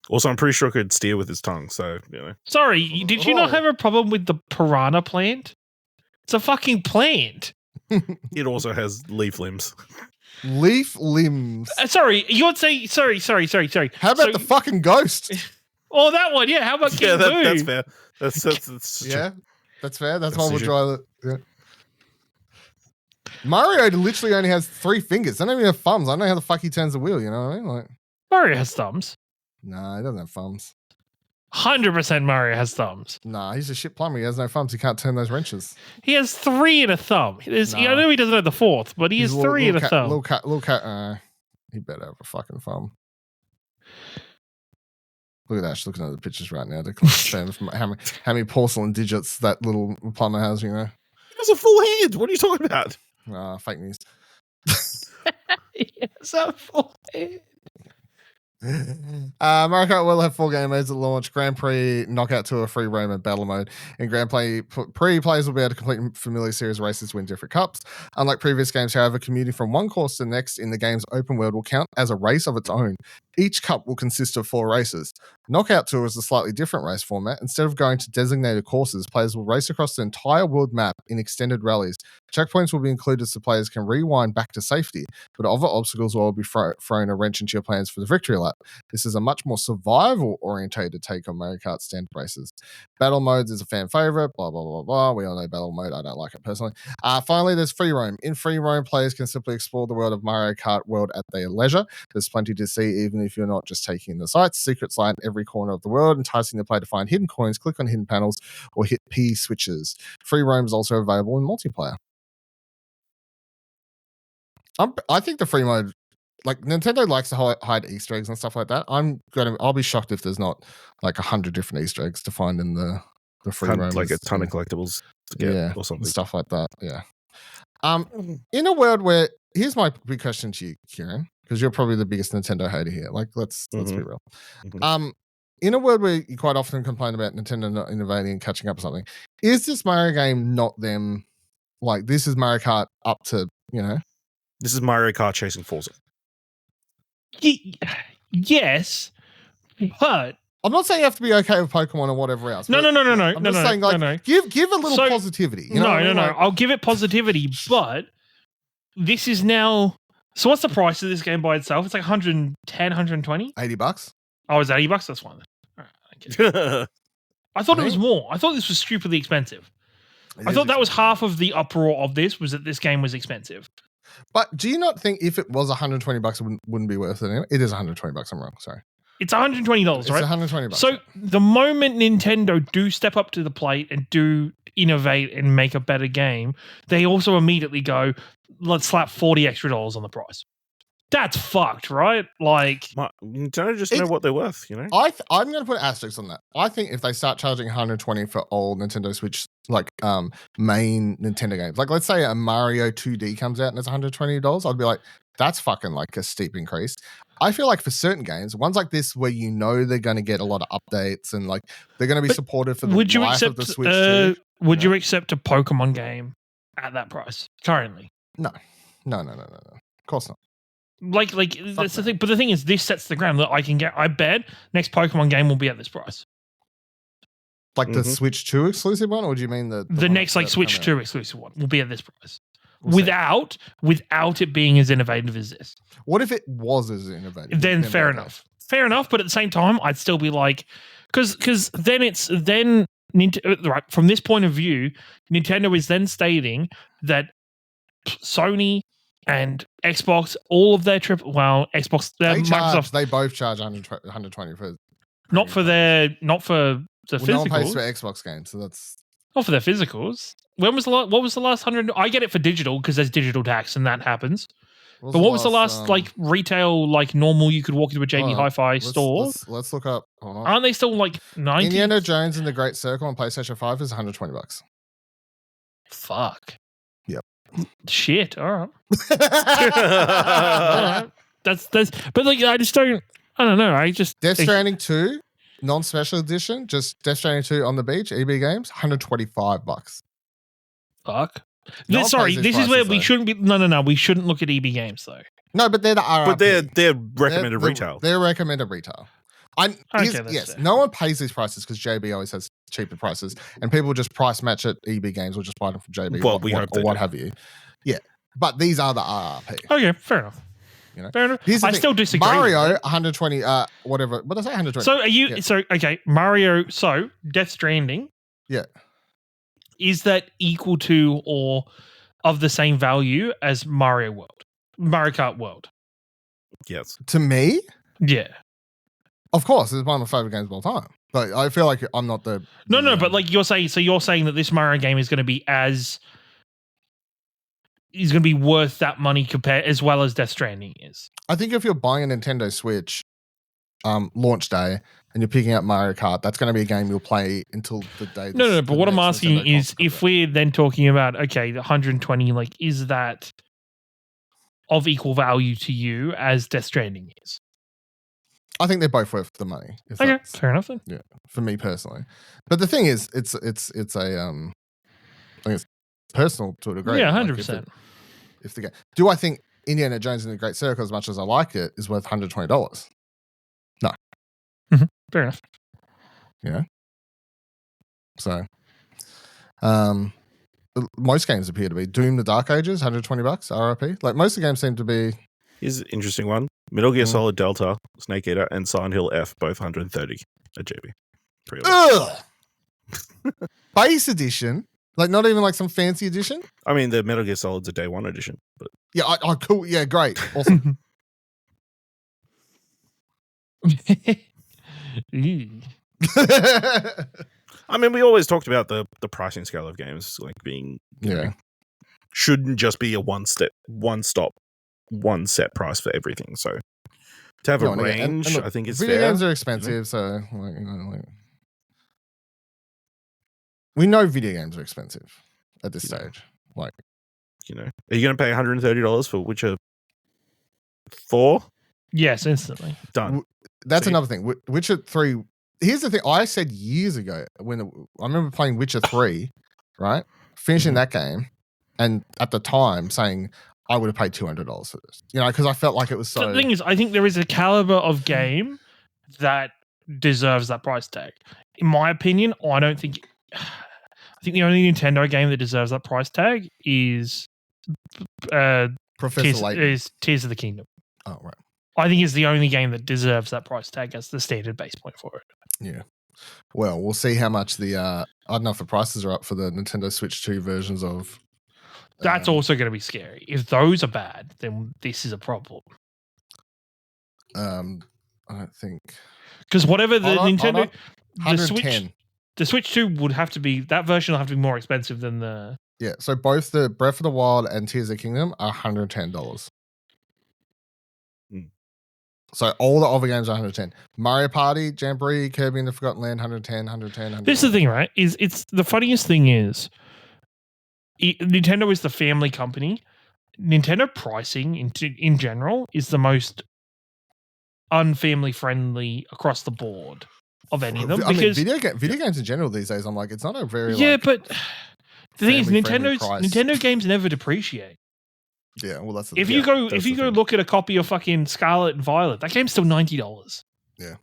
Also, I'm pretty sure it could steer with his tongue, so, you know. Sorry, did you not have a problem with the piranha plant? It's a fucking plant. It also has leaf limbs. Leaf limbs. Sorry, you would say... Sorry. How about the fucking ghost? Oh, that one, yeah. How about King Boo? That's fair. That's yeah, that's fair. That's why we'll try it. Yeah. Mario literally only has 3 fingers. They don't even have thumbs. I don't know how the fuck he turns the wheel, you know what I mean? Like, Mario has thumbs. Nah, he doesn't have thumbs. 100% Mario has thumbs. Nah, he's a shit plumber. He has no thumbs. He can't turn those wrenches. He has 3 and a thumb. I know he doesn't have the 4th, but he has 3 and a thumb. Little cat. He better have a fucking thumb. Look at that. She's looking at the pictures right now to understand how many porcelain digits that little plumber has, you know. He has a full hand. What are you talking about? Fake news. He has a full hand. Mario Kart will have 4 game modes at launch: Grand Prix, Knockout Tour, Free Roam, and Battle Mode. In Grand Prix, players will be able to complete familiar series races to win different cups. Unlike previous games, however, commuting from one course to the next in the game's open world will count as a race of its own. Each cup will consist of 4 races. Knockout Tour is a slightly different race format. Instead of going to designated courses, players will race across the entire world map in extended rallies. Checkpoints will be included so players can rewind back to safety, but other obstacles will be thrown a wrench into your plans for the victory lap. lap. This is a much more survival-orientated take on Mario Kart standard races. Battle modes is a fan favorite, blah, blah, blah, blah. We all know battle mode. I don't like it personally. Finally, there's free roam. In free roam, players can simply explore the world of Mario Kart World at their leisure. There's plenty to see, even if you're not just taking the sights. Secrets lie in every corner of the world, enticing the player to find hidden coins, click on hidden panels, or hit P switches. Free roam is also available in multiplayer. I think the free mode, like Nintendo likes to hide Easter eggs and stuff like that. I'll be shocked if there's not like 100 different Easter eggs to find in the free roam. Like a ton of collectibles to get or something. Stuff like that. Yeah. In a world where, here's my big question to you, Ciaran, because you're probably the biggest Nintendo hater here. Like, let's be real. In a world where you quite often complain about Nintendo not innovating and catching up or something, is this Mario game not them? Like, this is Mario Kart up to, This is Mario Kart chasing Forza. Yes, but I'm not saying you have to be okay with Pokemon or whatever else. No. I'm just saying, like, give a little positivity. You know what I mean? Like, I'll give it positivity, but this is now. So what's the price of this game by itself? It's like 110, 120? $80. Oh, it's $80? That's fine. All right, I thought it was more. I thought this was stupidly expensive. I thought that was half of the uproar of this, was that this game was expensive. But do you not think if it was $120, it wouldn't be worth it anyway? It is $120. I'm wrong. Sorry. It's $120, right? It's $120. So the moment Nintendo do step up to the plate and do innovate and make a better game, they also immediately go, let's slap $40 extra on the price. That's fucked, right? Like, Nintendo just know what they're worth, I'm going to put asterisks on that. I think if they start charging $120 for old Nintendo Switch, like main Nintendo games, like let's say a Mario 2D comes out and it's $120, I'd be like, that's fucking like a steep increase. I feel like for certain games, ones like this where they're going to get a lot of updates and like they're going to be supported for the life of the Switch too. Would you accept a Pokemon game at that price currently? No. Of course not. Like that's the thing. But the thing is, this sets the ground that I bet next Pokemon game will be at this price. Like the Switch 2 exclusive one, or do you mean the next like Switch 2 exclusive one will be at this price? Without it being as innovative as this. What if it was as innovative? Then fair enough. Fair enough, but at the same time, I'd still be like, because then right, from this point of view, Nintendo is then stating that Sony and Xbox, all of their Xbox, Microsoft, they both charge 120 for not for the physicals. No one pays for Xbox games, so that's not for their physicals. What was the last 100? I get it for digital because there's digital tax and that happens. But what was the last like retail, like normal, you could walk into a JB Hi-Fi store? Let's look up. Hold on. Aren't they still like 90? Indiana Jones and the Great Circle on PlayStation 5 is $120. Fuck. Yep. Shit. All right. All right. That's. But like, I don't know. Death Stranding 2, non-special edition, just Death Stranding 2 on the beach, EB Games, $125. Fuck. Sorry, this is where we shouldn't be. No. We shouldn't look at EB Games though. No, but they're the RRP. But they're recommended retail. They're recommended retail. Yes, fair. no one pays these prices because JB always has cheaper prices, and people just price match at EB Games or just buy them from JB or what have you. Yeah, but these are the RRP. Okay, fair enough. Fair enough. I still disagree. Mario 120, whatever. What did I say? 120. So are you? Yeah. So okay, Mario. So Death Stranding. Yeah. Is that equal to or of the same value as Mario Kart World? Yes. To me? Yeah. Of course, it's one of my favorite games of all time. But I feel like I'm not the... No, but like you're saying that this Mario game is going to be worth that money compared as well as Death Stranding is. I think if you're buying a Nintendo Switch launch day and you're picking up Mario Kart, that's going to be a game you'll play until the day. No, but what I'm asking is if we're then talking about, okay, the 120, like, is that of equal value to you as Death Stranding is? I think they're both worth the money. Okay, fair enough then. Yeah, for me personally. But the thing is, it's I think it's personal to a degree. Yeah, 100%. Like if the game, do I think Indiana Jones and the Great Circle, as much as I like it, is worth $120? No. Mm-hmm. Fair enough. Yeah. So, most games appear to be Doom: The Dark Ages, $120 RRP. Like most of the games seem to be. Here's an interesting one. Metal Gear Solid Delta, Snake Eater, and Silent Hill F, both 130 at GB. Ugh! Base edition? Like, not even like some fancy edition? I mean, the Metal Gear Solid's a day one edition, but yeah, cool. Yeah, great. Awesome. I mean, we always talked about the pricing scale of games, like being, you know, shouldn't just be a one stop, one set price for everything. So to have a range, and look, I think it's video fair. Games are expensive, so like, you know, like, we know video games are expensive at this stage. Like, you know, are you going to pay $130 for Witcher 4? Yes, instantly. Done. That's another thing. Witcher 3. Here's the thing. I said years ago when I remember playing Witcher 3, right? Finishing that game, and at the time saying I would have paid $200 for this. You know, because I felt like it was so. The thing is, I think there is a caliber of game that deserves that price tag. In my opinion, I don't think. I think the only Nintendo game that deserves that price tag is Professor Layton. Is Tears of the Kingdom. Oh, right. I think it's the only game that deserves that price tag as the standard base point for it. Yeah. Well, we'll see how much the I don't know if the prices are up for the Nintendo Switch 2 versions of. That's also going to be scary. If those are bad, then this is a problem. I don't think, because whatever the Nintendo, the Switch 2 would have to be, that version will have to be more expensive than the. Yeah. So both the Breath of the Wild and Tears of the Kingdom are $110. So all the other games are 110. Mario Party, Jamboree, Kirby and the Forgotten Land, 110. This is the thing, right? It's the funniest thing is Nintendo is the family company. Nintendo pricing in general is the most unfamily friendly across the board of any of them. I mean, video games in general these days, I'm like, it's not a very but the thing is, Nintendo games never depreciate. Yeah, well, that's if you go look at a copy of fucking Scarlet and Violet, that game's still $90. Yeah,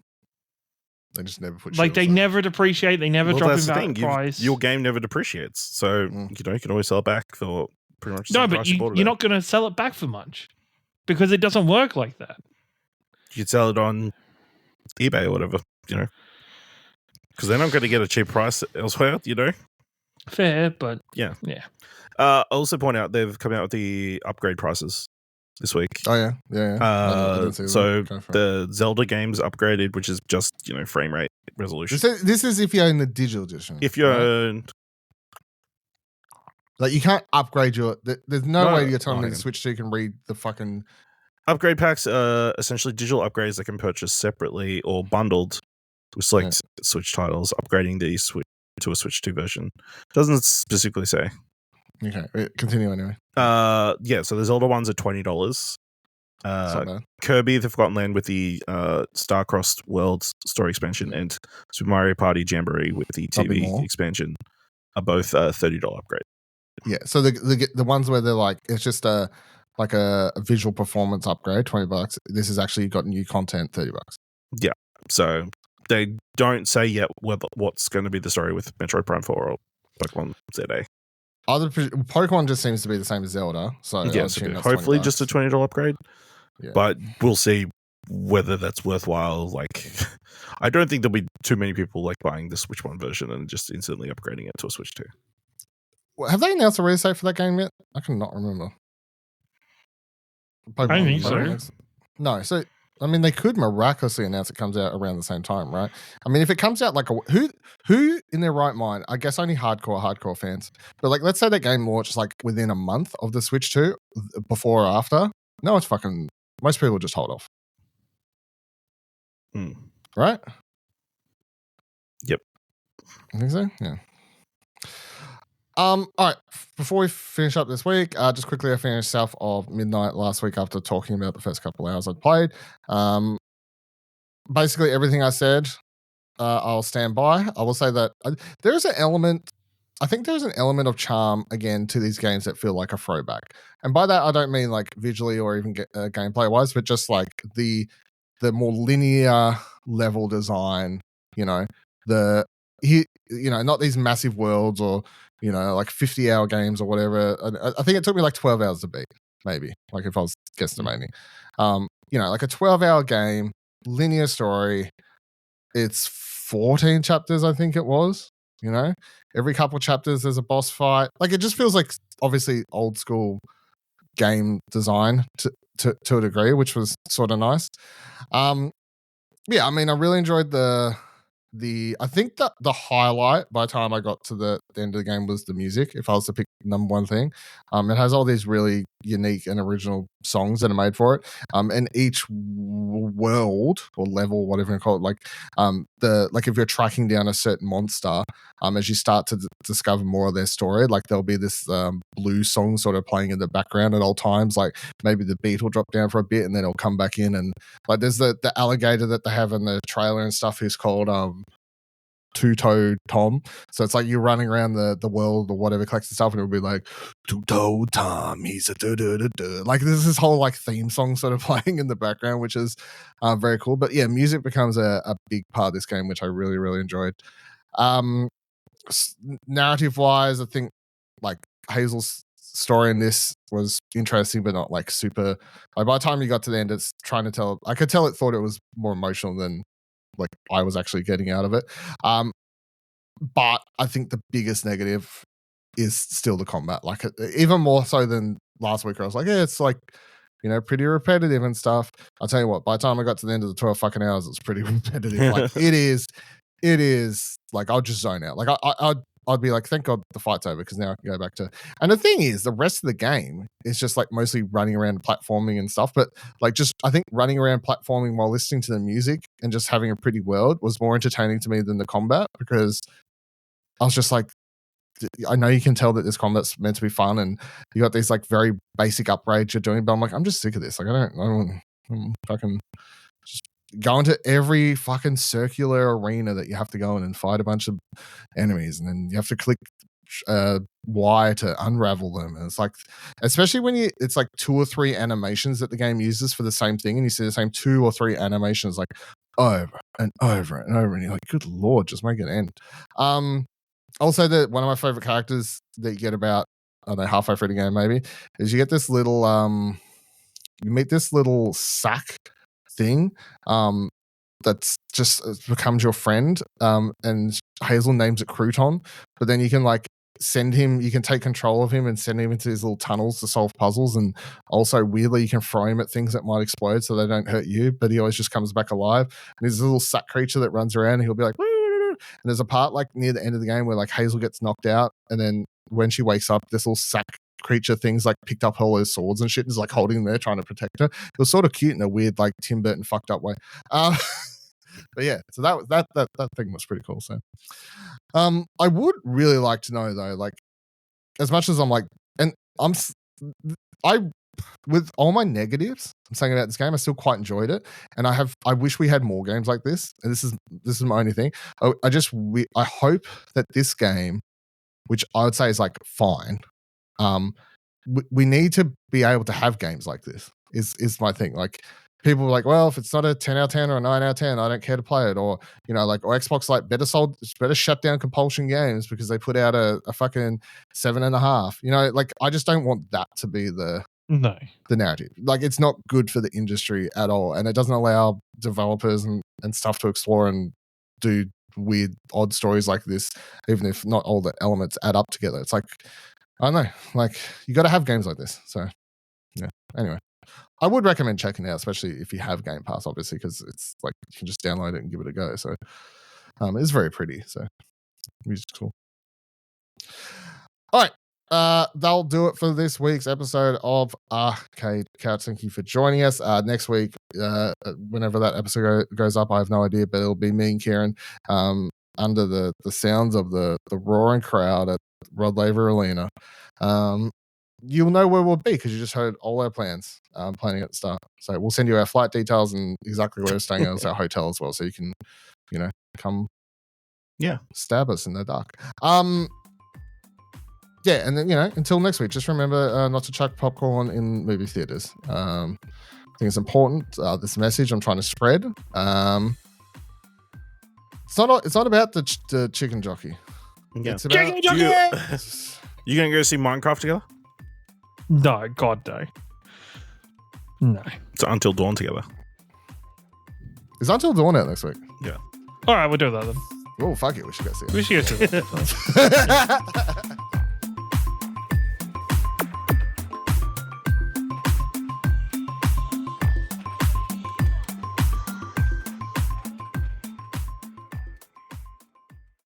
they just never put they never depreciate. They never drop in price. Your game never depreciates, so you know you can always sell it back for pretty much. No, but you're not going to sell it back for much because it doesn't work like that. You'd sell it on eBay or whatever, you know, because they're not going to get a cheap price elsewhere, you know. Fair, but yeah. I'll also point out they've come out with the upgrade prices this week. Oh yeah. So the Zelda games upgraded, which is just, you know, frame rate resolution. This is if you own the digital edition. If you own, like, you can't upgrade your. There's no way you're telling me to Switch 2 can read the fucking upgrade packs. Essentially digital upgrades that can purchase separately or bundled with select Switch titles. Upgrading the Switch to a Switch 2 version doesn't specifically say. Okay, continue anyway. So the Zelda ones are $20. Kirby the Forgotten Land with the Star-Crossed Worlds story expansion and Super Mario Party Jamboree with the TV expansion are both $30 upgrade. Yeah, so the ones where they're like, it's just a visual performance upgrade, $20. This has actually got new content, $30. Yeah, so they don't say yet what's going to be the story with Metroid Prime 4 or Pokemon ZA. Pokemon just seems to be the same as Zelda, so hopefully just a $20 upgrade. Yeah. But we'll see whether that's worthwhile. Like, I don't think there'll be too many people like buying the Switch 1 version and just instantly upgrading it to a Switch 2. Well, have they announced a release date for that game yet? I cannot remember. I don't think so. No, so I mean, they could miraculously announce it comes out around the same time, right? I mean, if it comes out like who in their right mind? I guess only hardcore fans. But like, let's say that game launches like within a month of the Switch 2, before or after. No, it's fucking. Most people just hold off. Right? Yep. I think so. Yeah. All right. Before we finish up this week, just quickly, I finished South of Midnight last week after talking about the first couple of hours I'd played. Basically, everything I said, I'll stand by. I will say that there's an element. I think there's an element of charm again to these games that feel like a throwback, and by that I don't mean like visually or even gameplay wise, but just like the more linear level design. You know, not these massive worlds or, you know, like 50-hour games or whatever. I think it took me like 12 hours to beat, maybe, like if I was guesstimating. like a 12-hour game, linear story. It's 14 chapters, I think it was. Every couple of chapters there's a boss fight. Like it just feels like obviously old school game design to a degree, which was sort of nice. Yeah, I mean, I really enjoyed I think that the highlight by the time I got to the end of the game was the music. If I was to pick number one thing, it has all these really unique and original songs that are made for it. And each world or level, whatever you call it, like if you're tracking down a certain monster, as you start to discover more of their story, like there'll be this blues song sort of playing in the background at all times. Like maybe the beat will drop down for a bit and then it'll come back in, and like there's the alligator that they have in the trailer and stuff who's called Two-Toe Tom. So it's like you're running around the world or whatever, collecting stuff, and it'll be like Two-Toe Tom, he's a do-do-do-do. Like there's this whole like theme song sort of playing in the background, which is very cool. But yeah, music becomes a big part of this game, which I really, really enjoyed. Narrative wise, I think like Hazel's story in this was interesting, but not like super. Like by the time you got to the end, it's trying to tell. I could tell it thought it was more emotional than like I was actually getting out of it. But I think the biggest negative is still the combat. Like even more so than last week, where I was like, yeah, it's like pretty repetitive and stuff. I'll tell you what. By the time I got to the end of the 12 fucking hours, it's pretty repetitive. Like it is like I'll just zone out. Like I'd be like, thank God the fight's over because now I can go back to. And the thing is, the rest of the game is just like mostly running around platforming and stuff. But like just I think running around platforming while listening to the music and just having a pretty world was more entertaining to me than the combat, because I was just like, I know you can tell that this combat's meant to be fun and you got these like very basic upgrades you're doing, but I'm like, I'm just sick of this. Like I don't fucking just go into every fucking circular arena that you have to go in and fight a bunch of enemies, and then you have to click Y to unravel them. And it's like, especially when it's like 2 or 3 animations that the game uses for the same thing, and you see the same 2 or 3 animations like over and over and over, and you're like, good Lord, just make it end. Also, one of my favorite characters that you get about, I don't know, halfway through the game maybe, is you get this little you meet this little sack thing that's just becomes your friend, and Hazel names it Crouton, but then you can like send him, you can take control of him and send him into these little tunnels to solve puzzles, and also weirdly you can throw him at things that might explode so they don't hurt you, but he always just comes back alive. And there's a little sack creature that runs around and he'll be like, and there's a part like near the end of the game where like Hazel gets knocked out, and then when she wakes up, this little sack creature things like picked up all those swords and shit and is like holding them there trying to protect her. It was sort of cute in a weird like Tim Burton fucked up way. But yeah, so that thing was pretty cool. So I would really like to know though, like as much as I'm like, and I with all my negatives I'm saying about this game, I still quite enjoyed it, and I wish we had more games like this, and this is my only thing. I hope that this game, which I would say is like fine, we need to be able to have games like this is my thing. Like people are like, well, if it's not a 10 out of 10 or a 9 out of 10, I don't care to play it. Or, like, or Xbox like better shut down compulsion games because they put out a fucking 7.5. Like I just don't want that to be the narrative. Like it's not good for the industry at all. And it doesn't allow developers and stuff to explore and do weird, odd stories like this, even if not all the elements add up together. It's like, I don't know, like you got to have games like this. So yeah, anyway. I would recommend checking it out, especially if you have Game Pass, obviously, because it's like you can just download it and give it a go. So it's very pretty. So music's cool. All right. That'll do it for this week's episode of Arcade Couch. Thank you for joining us. Next week, whenever that episode goes up, I have no idea, but it'll be me and Ciaran under the sounds of the roaring crowd at Rod Laver Arena. You'll know where we'll be because you just heard all our plans planning at the start. So we'll send you our flight details and exactly where we're staying at our hotel as well, so you can, come stab us in the dark. Yeah, and then, until next week, just remember not to chuck popcorn in movie theaters. I think it's important, this message I'm trying to spread. It's not about the chicken jockey. Yeah. It's about chicken jockey! You going to go see Minecraft together? No, God no. No. So Until Dawn together. Is Until Dawn out next week? Yeah. All right, we'll do that then. Oh, fuck it. We should go see it. We should go to that.